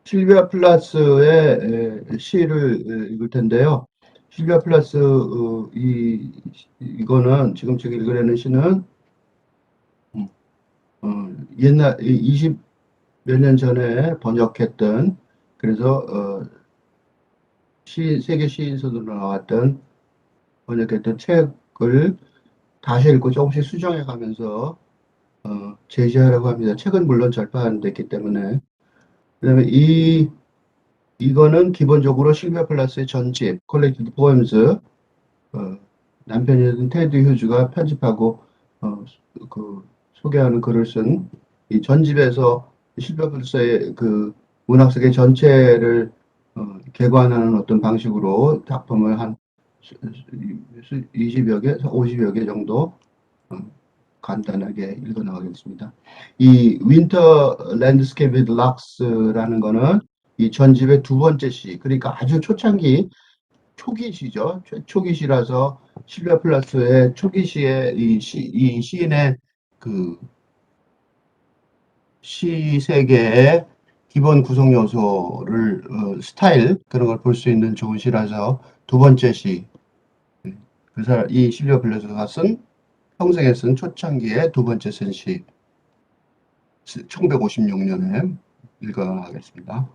실비아 플라스의 시를 읽을 텐데요. 실비아 플라스 이거는 지금 제가 읽으려는 시는 음, 옛날 20 몇 년 전에 번역했던, 그래서 세계 시인서도 나왔던 번역했던 책을 다시 읽고 조금씩 수정해 가면서 제시하려고 합니다. 책은 물론 절판됐기 때문에. 그다음에 이거는 기본적으로 실비아 플라스의 전집 컬렉티드 포엠즈, 남편이었던 테드 휴즈가 편집하고 어, 소개하는 글을 쓴 이 전집에서 실비아 플라스의 그 문학세계 전체를 개관하는 어떤 방식으로 작품을 한 20여 개, 50여 개 정도 어, 간단하게 읽어 나가겠습니다. 이 윈터 랜드스케이프 위드 락스라는 거는 이 전집의 두 번째 시, 그러니까 아주 초창기 초기 시죠. 초기 시라서 실비아 플라스의 초기 시의 이 시인의 그 시 세계의 기본 구성 요소를 스타일 그런 걸 볼 수 있는 좋은 시라서 두 번째 시. 그래서 이 실비아 플라스가 쓴 평생에 쓴 초창기의 두 번째 쓴 시, 1956년에 읽어가겠습니다.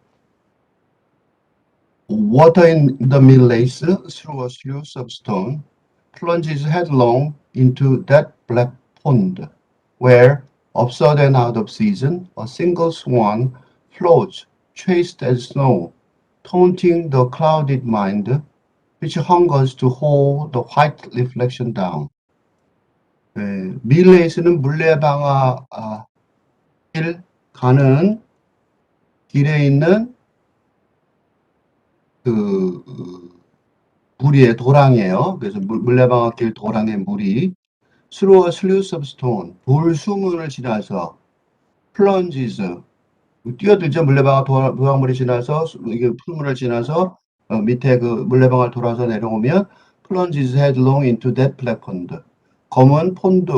Water in the middle lace through a sluice of stone plunges headlong into that black pond, where, absurd and out of season, a single swan floats, chaste as snow, taunting the clouded mind, which hungers to hold the white reflection down. 밀레이스는 물레방아 길 가는 길에 있는 그 무리의 도랑이에요. 그래서 물레방아길 도랑의 무리. through a sluice of stone, 돌수문을 지나서 plunges, 뛰어들죠. 물레방아 도랑물이 지나서 이게 풀문을 지나서 밑에 그 물레방아를 돌아서 내려오면 plunges headlong into that black pond, 검은 폰드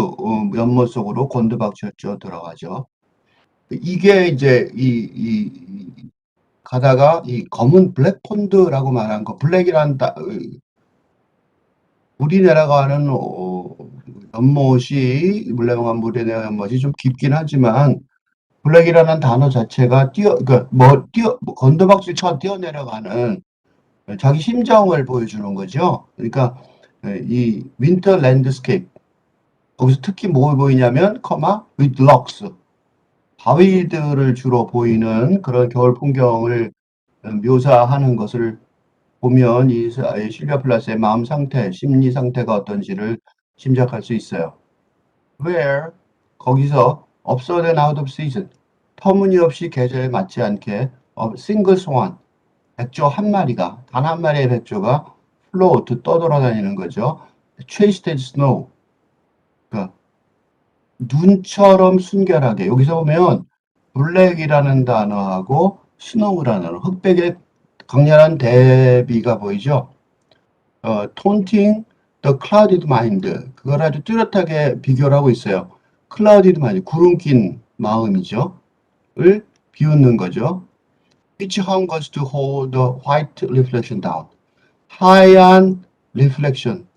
연못 속으로 곤두박질쳐 들어가죠. 이게 이제 가다가 이 검은 블랙 폰드라고 말한 거, 블랙이란 물이 내려가는 연못이, 물레방아 물이 내려가는 연못이 좀 깊긴 하지만 블랙이라는 단어 자체가 건더박질 쳐 뛰어내려가는 자기 심정을 보여주는 거죠. 그러니까 이 윈터 랜드스케이프, 거기서 특히 뭘 보이냐면 with rocks, 바위들을 주로 보이는 그런 겨울 풍경을 묘사하는 것을 보면 이 실비아 플라스의 마음 상태, 심리 상태가 어떤지를 짐작할 수 있어요. Where, 거기서 absurd and out of season, 터무니없이 계절에 맞지 않게 a single swan, 백조 한 마리가, 단 한 마리의 백조가 float, 떠돌아다니는 거죠. chased as snow, 그러니까 눈처럼 순결하게. 여기서 보면 블랙이라는 단어하고 스노우라는 단어, 흑백의 강렬한 대비가 보이죠. taunting the clouded mind, 그걸 아주 뚜렷하게 비교를 하고 있어요. clouded mind, 구름 낀 마음이죠. 을 비웃는 거죠. which hungers to hold the white reflection down, 하얀 reflection,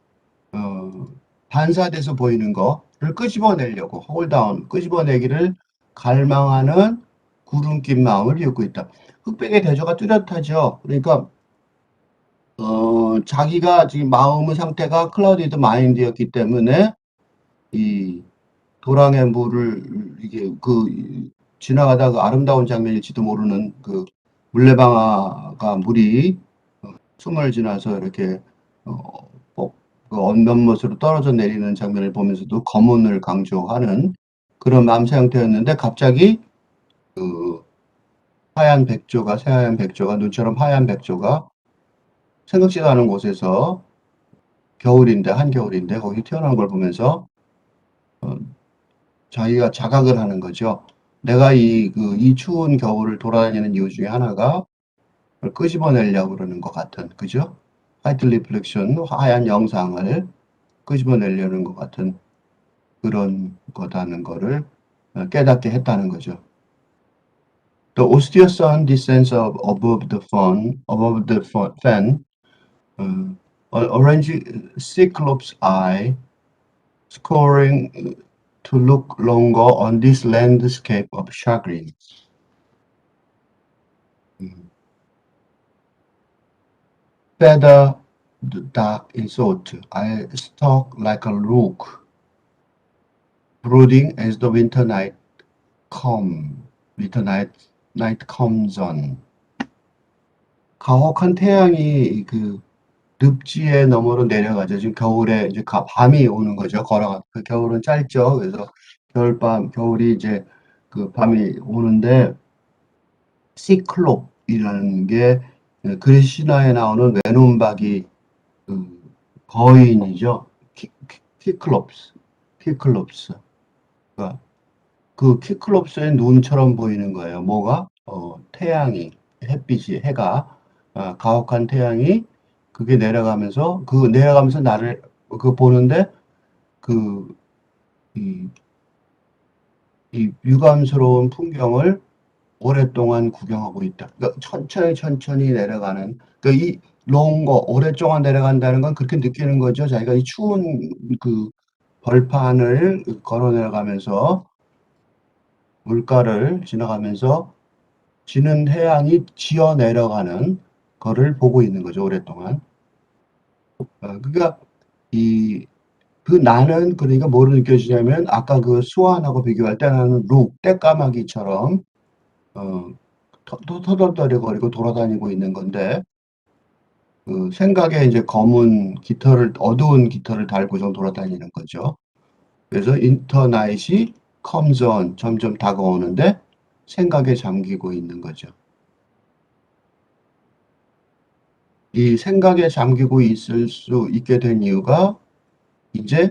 반사돼서 보이는 거를 끄집어내려고, hold down, 끄집어내기를 갈망하는 구름 낀 마음을 비웃고 있다. 흑백의 대조가 뚜렷하죠. 그러니까 자기가 지금 마음의 상태가 클라우디드 마인드였기 때문에 이 도랑의 물을 이게 지나가다가 그 아름다운 장면일지도 모르는 그 물레방아가 물이 숨을 지나서 이렇게 그 언면못으로 떨어져 내리는 장면을 보면서도 검은을 강조하는 그런 마음 상태였는데 갑자기 그 새하얀 백조가 눈처럼 하얀 백조가 생각지도 않은 곳에서 한겨울인데 거기 태어난 걸 보면서 자기가 자각을 하는 거죠. 내가 이 추운 겨울을 돌아다니는 이유 중에 하나가 그걸 끄집어내려고 그러는 것 같은, 그죠? 화이트 리플렉션, 하얀 영상을 끄집어내려는 것 같은 그런 거다는 거를 깨닫게 했다는 거죠. The austere sun descends above the fan. An orange cyclops eye, scoring to look longer on this landscape of chagrin. Feather dark in thought, I stalk like a rook, brooding as the winter night comes on. 가혹한 태양이 그 늪지에 너머로 내려가죠. 지금 겨울에 이제 밤이 오는 거죠. 그 겨울은 짧죠. 그래서 겨울이 이제 그 밤이 오는데, 시클롭이라는 게 그리스 신화에 나오는 외눈박이 그 거인이죠. 키클롭스. 그러니까 그 키클롭스의 눈처럼 보이는 거예요. 뭐가? 태양이, 해가, 가혹한 태양이 그게 내려가면서 나를 보는데 이 유감스러운 풍경을 오랫동안 구경하고 있다. 그러니까 천천히 내려가는, 그러니까 이 롱거 오랫동안 내려간다는 건 그렇게 느끼는 거죠. 자기가 이 추운 그 벌판을 걸어 내려가면서 물가를 지나가면서 지는 해양이 지어 내려가는 거를 보고 있는 거죠. 오랫동안. 그러니까 나는 그러니까 뭐로 느껴지냐면, 아까 그 수완하고 비교할 때 나는 떼까마귀처럼 터덜터덜거리고 돌아다니고 있는 건데, 그 생각에 이제 어두운 깃털을 달고 좀 돌아다니는 거죠. 그래서 인터나잇이 comes on, 점점 다가오는데 생각에 잠기고 있는 거죠. 이 생각에 잠기고 있을 수 있게 된 이유가, 이제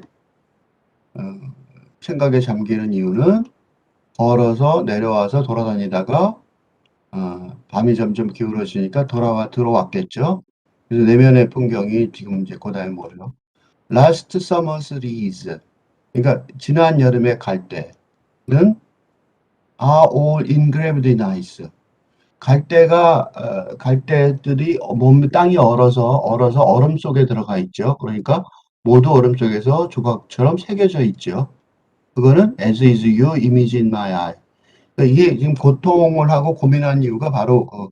생각에 잠기는 이유는 걸어서 내려와서 돌아다니다가 밤이 점점 기울어지니까 들어왔겠죠. 그래서 내면의 풍경이 지금 이제 고다의 뭐예요? Last summer's leaves. 그러니까 지난 여름의 갈대는 are all engraved in ice. 갈대들이 땅이 얼어서 얼음 속에 들어가 있죠. 그러니까 모두 얼음 속에서 조각처럼 새겨져 있죠. 그거는 as is your image in my eye. 그러니까 이게 지금 고통을 하고 고민한 이유가 바로 그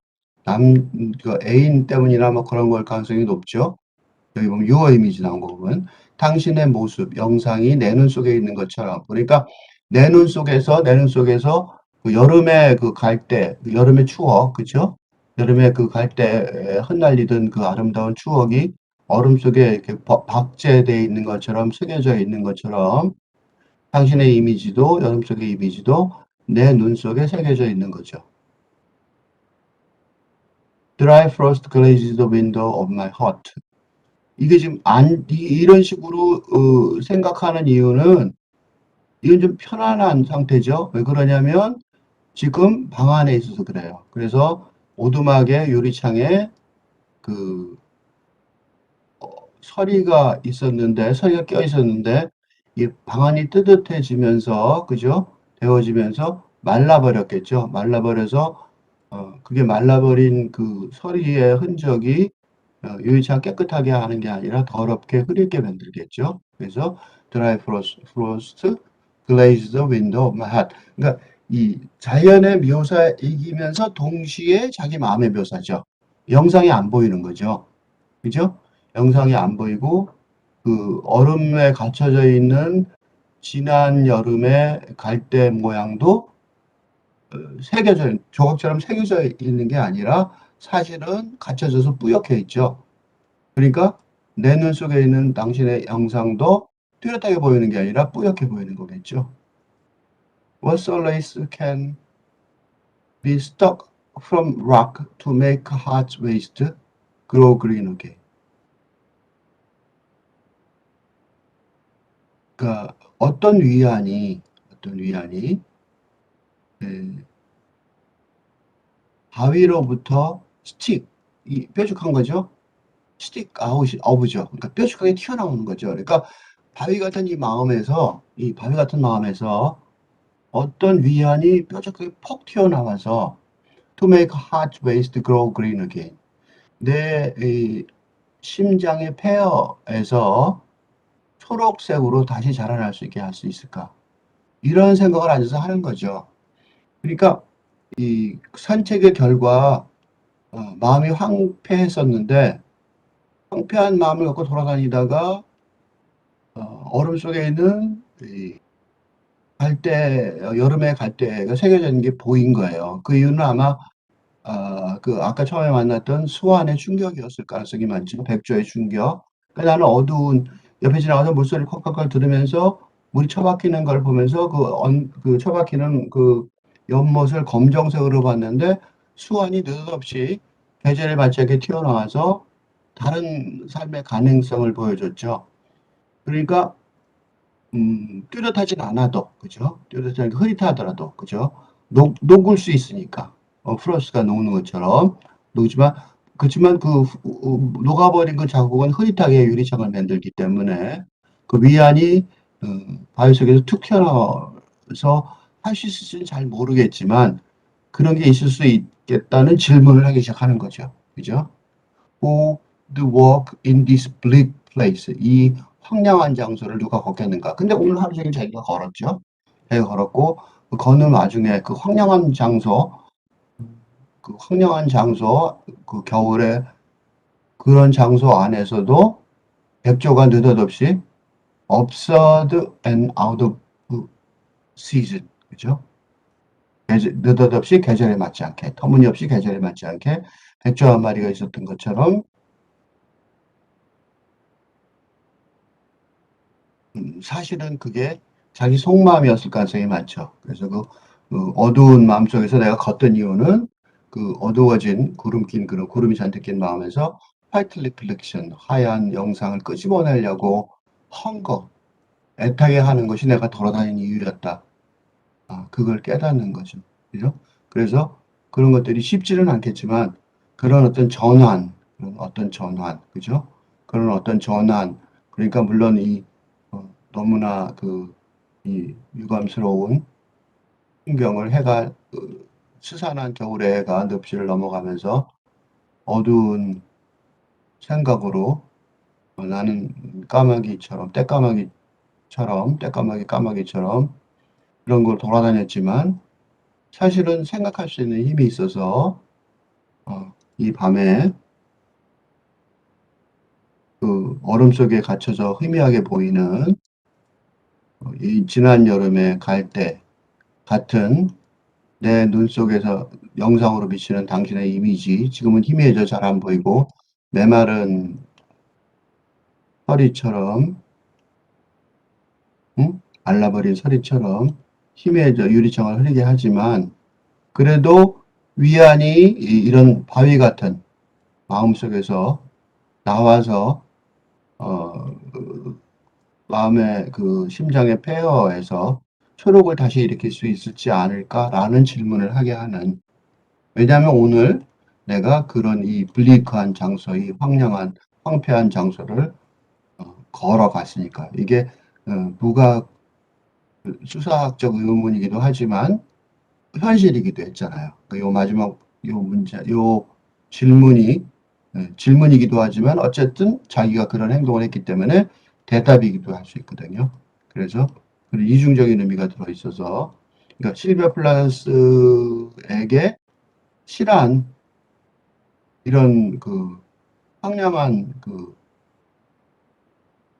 애인 때문이나 뭐 그런 걸 가능성이 높죠. 여기 보면 your image 나온 거 보면 당신의 모습, 영상이 내 눈 속에 있는 것처럼. 그러니까 내 눈 속에서 그 여름의 그 갈대, 여름의 추억, 그죠? 여름에 그 갈대에 흩날리던 그 아름다운 추억이 얼음 속에 이렇게 박제되어 있는 것처럼, 새겨져 있는 것처럼, 당신의 이미지도, 여름 속의 이미지도 내 눈 속에 새겨져 있는 거죠. Dry frost glazes the window of my heart. 이게 지금 이런 식으로 생각하는 이유는, 이건 좀 편안한 상태죠. 왜 그러냐면 지금 방 안에 있어서 그래요. 그래서 오두막에 유리창에 그 서리가 껴 있었는데 이 방안이 뜨뜻해지면서, 그죠? 데워지면서 말라버렸겠죠. 말라버려서 그게 말라버린 그 서리의 흔적이 유리창 깨끗하게 하는 게 아니라 더럽게 흐리게 만들겠죠. 그래서 dry frost glaze the window of my heart. 그러니까 이 자연의 묘사이기면서 동시에 자기 마음의 묘사죠. 영상이 안 보이는 거죠. 그죠? 영상이 안 보이고 그 얼음에 갇혀져 있는 지난 여름의 갈대 모양도 조각처럼 새겨져 있는 게 아니라 사실은 갇혀져서 뿌옇게 있죠. 그러니까 내 눈 속에 있는 당신의 영상도 뚜렷하게 보이는 게 아니라 뿌옇게 보이는 거겠죠. What solace can be stuck from rock to make heart's waste grow green again. 그러니까 어떤 위안이 바위로부터 뾰족한 거죠. 스틱 아웃이죠. 그러니까 뾰족하게 튀어나오는 거죠. 그러니까 바위 같은 마음에서 어떤 위안이 뾰족하게 퍽 튀어나와서 to make hot waste grow green again. 내 심장의 폐허에서 초록색으로 다시 자라날 수 있게 할 수 있을까? 이런 생각을 앉아서 하는 거죠. 그러니까 이 산책의 결과 마음이 황폐했었는데 황폐한 마음을 갖고 돌아다니다가 얼음 속에 있는 이 갈대, 여름의 갈대가 새겨져 있는 게 보인 거예요. 그 이유는 아마 아까 처음에 만났던 수완의 충격이었을 가능성이 많죠. 백조의 충격. 그러니까 나는 어두운 옆에 지나가서 물소리를 컥컥 들으면서 물이 처박히는 걸 보면서 그 처박히는 그 연못을 검정색으로 봤는데 수완이 느닷없이 계절에 맞지 않게 튀어나와서 다른 삶의 가능성을 보여줬죠. 그러니까 뚜렷하진 않아도, 그죠? 뚜렷하지 않게 흐릿하더라도, 그죠? 녹을 수 있으니까. 프로스가 녹는 것처럼 녹지만, 그렇지만 녹아버린 그 자국은 흐릿하게 유리창을 만들기 때문에 그 위안이 바위 속에서 툭 튀어나와서 할 수 있을지는 잘 모르겠지만 그런 게 있을 수 있겠다는 질문을 하기 시작하는 거죠. 그죠? Who would walk in this bleak place? 이 황량한 장소를 누가 걷겠는가? 근데 오늘 하루 종일 자기가 걸었죠. 자기가 걸었고 그 걷는 와중에 그 황량한 장소, 그 겨울에 그런 장소 안에서도 백조가 느닷없이 absurd and out of season, 그죠? 느닷없이 계절에 맞지 않게, 터무니없이 계절에 맞지 않게 백조 한 마리가 있었던 것처럼 사실은 그게 자기 속마음이었을 가능성이 많죠. 그래서 그 어두운 마음속에서 내가 걷던 이유는 그 어두워진 그런 구름이 잔뜩 낀 마음에서 화이트 리플렉션, 하얀 영상을 끄집어내려고 헝거, 애타게 하는 것이 내가 돌아다니는 이유였다. 그걸 깨닫는 거죠. 그죠? 그래서 그런 것들이 쉽지는 않겠지만 그런 어떤 전환, 그죠? 그런 어떤 전환, 그러니까 물론 너무나 이 유감스러운 풍경을 해가 스산한 겨울의 해가 늪지를 넘어가면서 어두운 생각으로 나는 까마귀처럼 그런 걸 돌아다녔지만 사실은 생각할 수 있는 힘이 있어서 이 밤에 그 얼음 속에 갇혀서 희미하게 보이는 이 지난 여름의 갈대 같은 내 눈 속에서 영상으로 비치는 당신의 이미지, 지금은 희미해져 잘 안 보이고 메마른 서리처럼, 말라버린 서리처럼 희미해져 유리창을 흐리게 하지만 그래도 위안이 이런 바위 같은 마음속에서 나와서 마음의 그 심장의 폐허에서 초록을 다시 일으킬 수 있을지 않을까라는 질문을 하게 하는, 왜냐하면 오늘 내가 그런 이 블리크한 장소, 이 황폐한 장소를 걸어갔으니까 이게 누가 수사학적 의문이기도 하지만 현실이기도 했잖아요. 요 마지막 요 질문이 질문이기도 하지만 어쨌든 자기가 그런 행동을 했기 때문에 대답이기도 할 수 있거든요. 그래서 그런 이중적인 의미가 들어 있어서 그러니까 실비아 플란스에게 실한 이런 황량한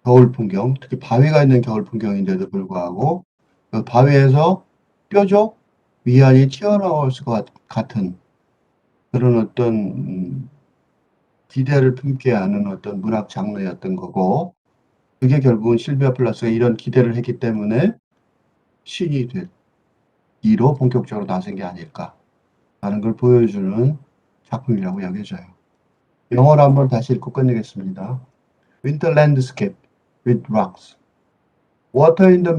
겨울 풍경, 특히 바위가 있는 겨울 풍경인데도 불구하고 그 바위에서 뾰족 위안이 튀어나올 것 같은 그런 어떤 기대를 품게 하는 어떤 문학 장르였던 거고, 그게 결국은 실비아 플라스가 이런 기대를 했기 때문에 신이 되기로 본격적으로 나선 게 아닐까라는 걸 보여주는 작품이라고 여겨져요. 영어로 한번 다시 읽고 끝내겠습니다. Winter landscape with rocks. Water in the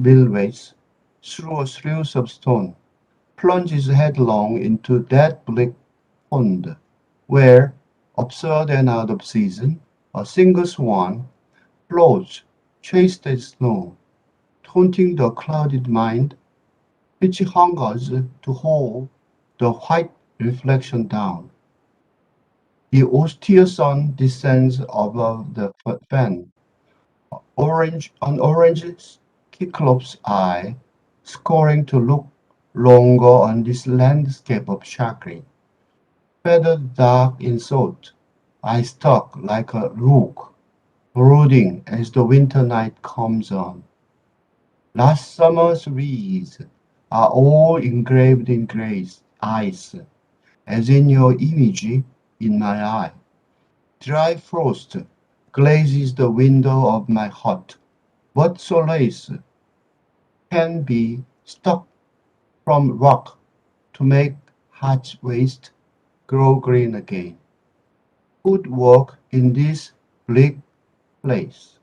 millways through a sluice of stone plunges headlong into that bleak pond, where, absurd and out of season, a single swan floats, chased as snow, taunting the clouded mind, which hungers to hold the white reflection down. The austere sun descends above the fan. An orange cyclops eye, scoring to look longer on this landscape of Shakri. Feathered dark in thought, I stalk like a rook, brooding as the winter night comes on. Last summer's wreaths are all engraved in grace, ice, as in your image in my eye. Dry frost glazes the window of my heart. What solace can be stuck from rock to make heart's waste grow green again? Good work in this bleak place.